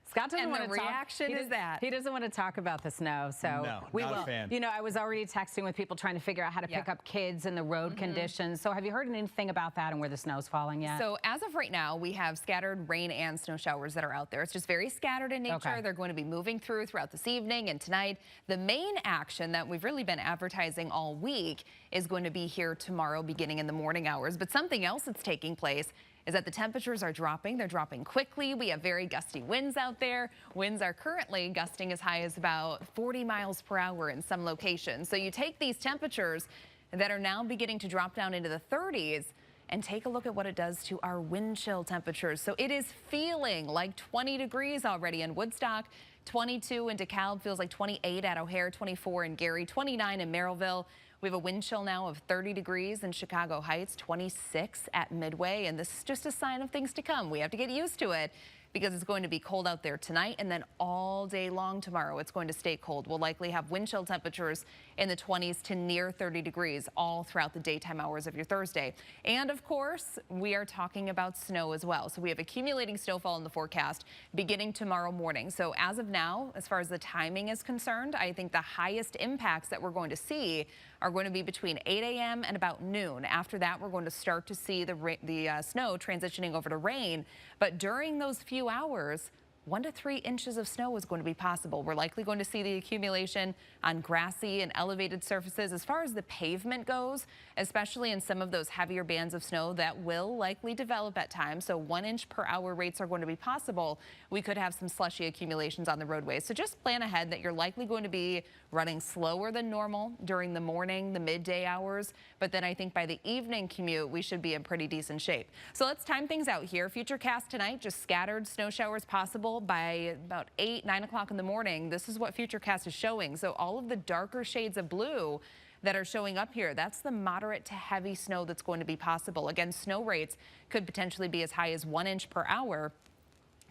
Scott doesn't And want the to talk. reaction is that. He doesn't want to talk about the snow, so No, we not a will. fan. You know, I was already texting with people trying to figure out how to pick up kids and the road conditions. So have you heard anything about that and where the snow's falling yet? So as of right now, we have scattered rain and snow showers that are out there. It's just very scattered in nature. Okay. They're going to be moving throughout this evening and tonight. The main action that we've really been advertising all week is going to be here tomorrow beginning in the morning hours. But something else that's taking place is that the temperatures are dropping. They're dropping quickly. We have very gusty winds out there. Winds are currently gusting as high as about 40 miles per hour in some locations. So you take these temperatures that are now beginning to drop down into the 30s and take a look at what it does to our wind chill temperatures. So it is feeling like 20 degrees already in Woodstock, 22 in DeKalb, feels like 28 at O'Hare, 24 in Gary, 29 in Merrillville. We have a wind chill now of 30 degrees in Chicago Heights, 26 at Midway, and this is just a sign of things to come. We have to get used to it because it's going to be cold out there tonight, and then all day long tomorrow it's going to stay cold. We'll likely have wind chill temperatures in the 20s to near 30 degrees all throughout the daytime hours of your Thursday. And of course, we are talking about snow as well. So we have accumulating snowfall in the forecast beginning tomorrow morning. So as of now, as far as the timing is concerned, I think the highest impacts that we're going to see are going to be between 8 a.m. and about noon. After that, we're going to start to see the snow transitioning over to rain. But during those few hours, 1 to 3 inches of snow is going to be possible. We're likely going to see the accumulation on grassy and elevated surfaces. As far as the pavement goes, especially in some of those heavier bands of snow that will likely develop at times, so 1 inch per hour rates are going to be possible. We could have some slushy accumulations on the roadways. So just plan ahead that you're likely going to be running slower than normal during the morning, the midday hours. But then I think by the evening commute, we should be in pretty decent shape. So let's time things out here. Futurecast tonight, just scattered snow showers possible by about 8, 9 o'clock in the morning. This is what Futurecast is showing. So all of the darker shades of blue that are showing up here, that's the moderate to heavy snow that's going to be possible. Again, snow rates could potentially be as high as 1 inch per hour.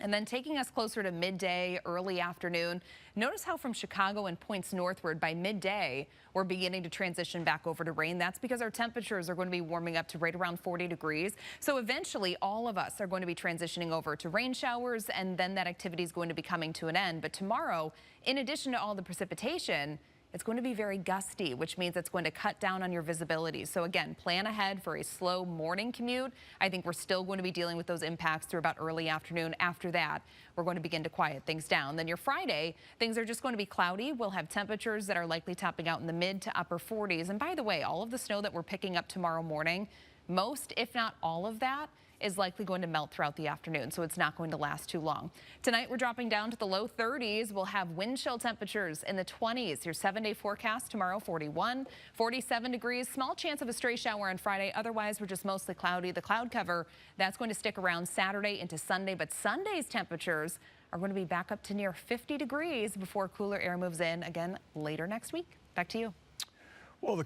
And then taking us closer to midday, early afternoon, notice how from Chicago and points northward by midday, we're beginning to transition back over to rain. That's because our temperatures are going to be warming up to right around 40 degrees. So eventually all of us are going to be transitioning over to rain showers, and then that activity is going to be coming to an end. But tomorrow, in addition to all the precipitation, it's going to be very gusty, which means it's going to cut down on your visibility. So again, plan ahead for a slow morning commute. I think we're still going to be dealing with those impacts through about early afternoon. After that, we're going to begin to quiet things down. Then your Friday, things are just going to be cloudy. We'll have temperatures that are likely topping out in the mid to upper 40s. And by the way, all of the snow that we're picking up tomorrow morning, most, if not all of that, is likely going to melt throughout the afternoon, so it's not going to last too long. Tonight, we're dropping down to the low 30s. We'll have wind chill temperatures in the 20s. Your 7-day forecast tomorrow, 41, 47 degrees. Small chance of a stray shower on Friday. Otherwise, we're just mostly cloudy. The cloud cover, that's going to stick around Saturday into Sunday, but Sunday's temperatures are going to be back up to near 50 degrees before cooler air moves in again later next week. Back to you. Well, the